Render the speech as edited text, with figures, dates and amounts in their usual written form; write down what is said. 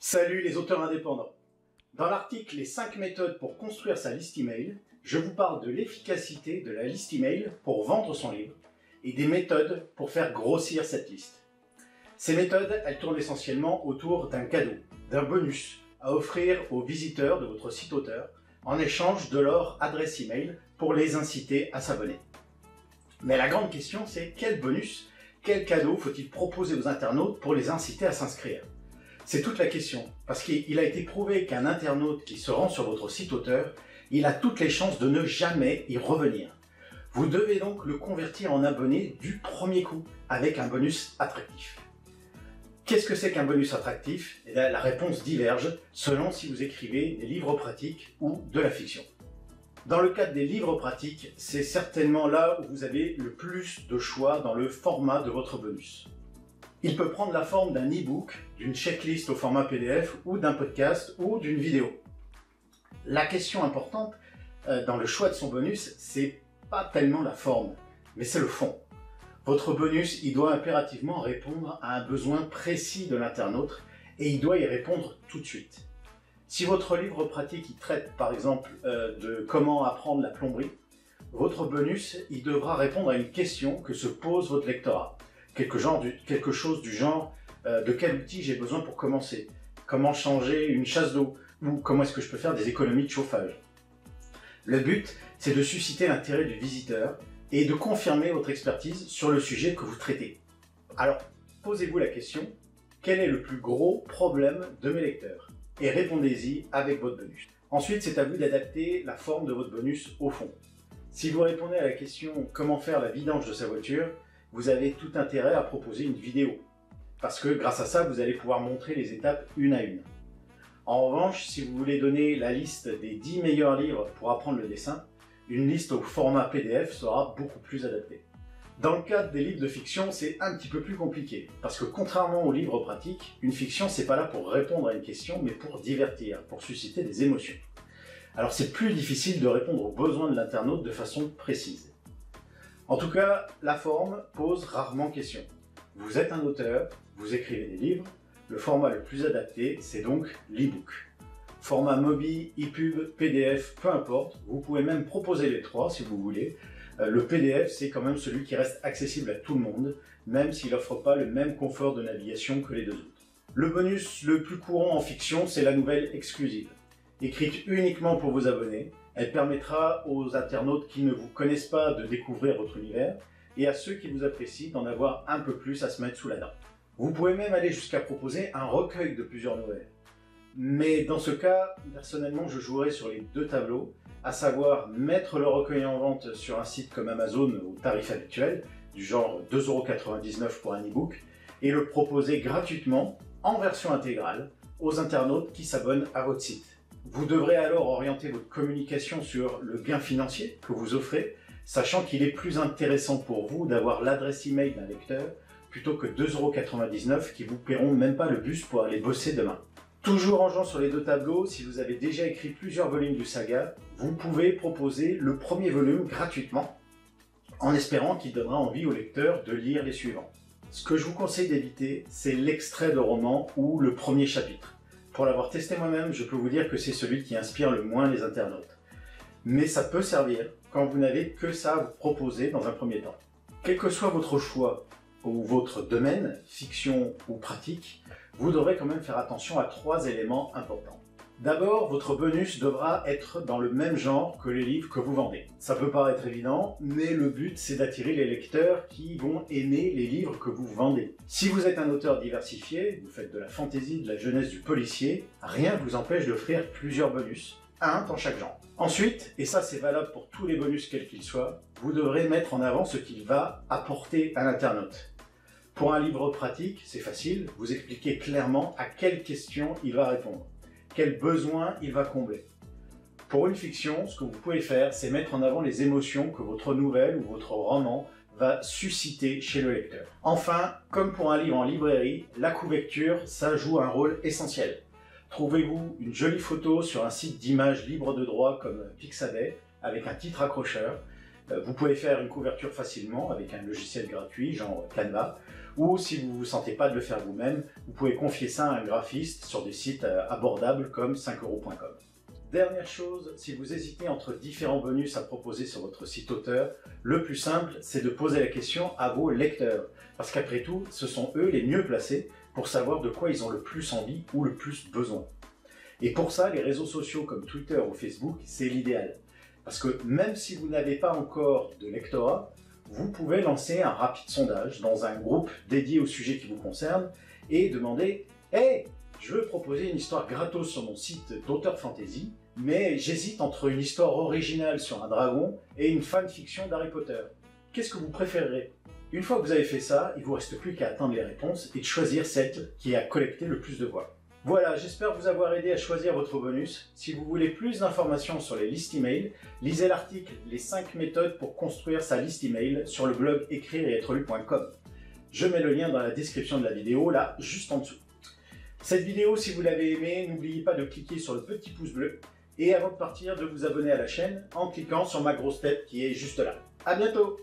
Salut les auteurs indépendants. Dans l'article Les 5 méthodes pour construire sa liste email, je vous parle de l'efficacité de la liste email pour vendre son livre et des méthodes pour faire grossir cette liste. Ces méthodes, elles tournent essentiellement autour d'un cadeau, d'un bonus à offrir aux visiteurs de votre site auteur en échange de leur adresse email pour les inciter à s'abonner. Mais la grande question, c'est quel bonus, quel cadeau faut-il proposer aux internautes pour les inciter à s'inscrire? C'est toute la question, parce qu'il a été prouvé qu'un internaute qui se rend sur votre site auteur, il a toutes les chances de ne jamais y revenir. Vous devez donc le convertir en abonné du premier coup, avec un bonus attractif. Qu'est-ce que c'est qu'un bonus attractif? Eh bien, la réponse diverge selon si vous écrivez des livres pratiques ou de la fiction. Dans le cadre des livres pratiques, c'est certainement là où vous avez le plus de choix dans le format de votre bonus. Il peut prendre la forme d'un e-book, d'une checklist au format PDF ou d'un podcast ou d'une vidéo. La question importante dans le choix de son bonus, c'est pas tellement la forme, mais c'est le fond. Votre bonus, il doit impérativement répondre à un besoin précis de l'internaute et il doit y répondre tout de suite. Si votre livre pratique il traite par exemple de comment apprendre la plomberie, votre bonus, il devra répondre à une question que se pose votre lectorat. Quelque chose du genre de quel outil j'ai besoin pour commencer, comment changer une chasse d'eau, ou comment est-ce que je peux faire des économies de chauffage. Le but, c'est de susciter l'intérêt du visiteur et de confirmer votre expertise sur le sujet que vous traitez. Alors, posez-vous la question, quel est le plus gros problème de mes lecteurs? Et répondez-y avec votre bonus. Ensuite, c'est à vous d'adapter la forme de votre bonus au fond. Si vous répondez à la question comment faire la vidange de sa voiture, vous avez tout intérêt à proposer une vidéo, parce que grâce à ça, vous allez pouvoir montrer les étapes une à une. En revanche, si vous voulez donner la liste des 10 meilleurs livres pour apprendre le dessin, une liste au format PDF sera beaucoup plus adaptée. Dans le cadre des livres de fiction, c'est un petit peu plus compliqué, parce que contrairement aux livres pratiques, une fiction, c'est pas là pour répondre à une question, mais pour divertir, pour susciter des émotions. Alors c'est plus difficile de répondre aux besoins de l'internaute de façon précise. En tout cas, la forme pose rarement question. Vous êtes un auteur, vous écrivez des livres, le format le plus adapté, c'est donc l'e-book. Format mobile, e-pub, PDF, peu importe, vous pouvez même proposer les trois si vous voulez. Le PDF, c'est quand même celui qui reste accessible à tout le monde, même s'il n'offre pas le même confort de navigation que les deux autres. Le bonus le plus courant en fiction, c'est la nouvelle exclusive. Écrite uniquement pour vos abonnés, elle permettra aux internautes qui ne vous connaissent pas de découvrir votre univers et à ceux qui vous apprécient d'en avoir un peu plus à se mettre sous la dent. Vous pouvez même aller jusqu'à proposer un recueil de plusieurs nouvelles. Mais dans ce cas, personnellement, je jouerai sur les deux tableaux, à savoir mettre le recueil en vente sur un site comme Amazon au tarif habituel, du genre 2,99 € pour un e-book, et le proposer gratuitement, en version intégrale, aux internautes qui s'abonnent à votre site. Vous devrez alors orienter votre communication sur le gain financier que vous offrez, sachant qu'il est plus intéressant pour vous d'avoir l'adresse email d'un lecteur plutôt que 2,99 € qui vous paieront même pas le bus pour aller bosser demain. Toujours en jouant sur les deux tableaux, si vous avez déjà écrit plusieurs volumes du saga, vous pouvez proposer le premier volume gratuitement, en espérant qu'il donnera envie au lecteur de lire les suivants. Ce que je vous conseille d'éviter, c'est l'extrait de roman ou le premier chapitre. Pour l'avoir testé moi-même, je peux vous dire que c'est celui qui inspire le moins les internautes. Mais ça peut servir quand vous n'avez que ça à vous proposer dans un premier temps. Quel que soit votre choix ou votre domaine, fiction ou pratique, vous devrez quand même faire attention à 3 éléments importants. D'abord, votre bonus devra être dans le même genre que les livres que vous vendez. Ça peut paraître évident, mais le but c'est d'attirer les lecteurs qui vont aimer les livres que vous vendez. Si vous êtes un auteur diversifié, vous faites de la fantasy, de la jeunesse, du policier, rien ne vous empêche d'offrir plusieurs bonus, un dans chaque genre. Ensuite, et ça c'est valable pour tous les bonus quels qu'ils soient, vous devrez mettre en avant ce qu'il va apporter à l'internaute. Pour un livre pratique, c'est facile, vous expliquez clairement à quelle question il va répondre, quel besoin il va combler. Pour une fiction, ce que vous pouvez faire, c'est mettre en avant les émotions que votre nouvelle ou votre roman va susciter chez le lecteur. Enfin, comme pour un livre en librairie, la couverture, ça joue un rôle essentiel. Trouvez-vous une jolie photo sur un site d'images libre de droit comme Pixabay, avec un titre accrocheur. Vous pouvez faire une couverture facilement avec un logiciel gratuit, genre Canva, ou si vous ne vous sentez pas de le faire vous-même, vous pouvez confier ça à un graphiste sur des sites abordables comme 5euros.com. Dernière chose, si vous hésitez entre différents bonus à proposer sur votre site auteur, le plus simple, c'est de poser la question à vos lecteurs. Parce qu'après tout, ce sont eux les mieux placés pour savoir de quoi ils ont le plus envie ou le plus besoin. Et pour ça, les réseaux sociaux comme Twitter ou Facebook, c'est l'idéal. Parce que même si vous n'avez pas encore de lectorat, vous pouvez lancer un rapide sondage dans un groupe dédié au sujet qui vous concerne et demander « Hey, je veux proposer une histoire gratos sur mon site d'auteur fantasy, mais j'hésite entre une histoire originale sur un dragon et une fanfiction d'Harry Potter. Qu'est-ce que vous préférerez ?» Une fois que vous avez fait ça, il ne vous reste plus qu'à attendre les réponses et de choisir celle qui a collecté le plus de voix. Voilà, j'espère vous avoir aidé à choisir votre bonus. Si vous voulez plus d'informations sur les listes email, lisez l'article « Les 5 méthodes pour construire sa liste email » sur le blog écrire-et-être-lu.com. Je mets le lien dans la description de la vidéo, là, juste en dessous. Cette vidéo, si vous l'avez aimée, n'oubliez pas de cliquer sur le petit pouce bleu et avant de partir, de vous abonner à la chaîne en cliquant sur ma grosse tête qui est juste là. À bientôt!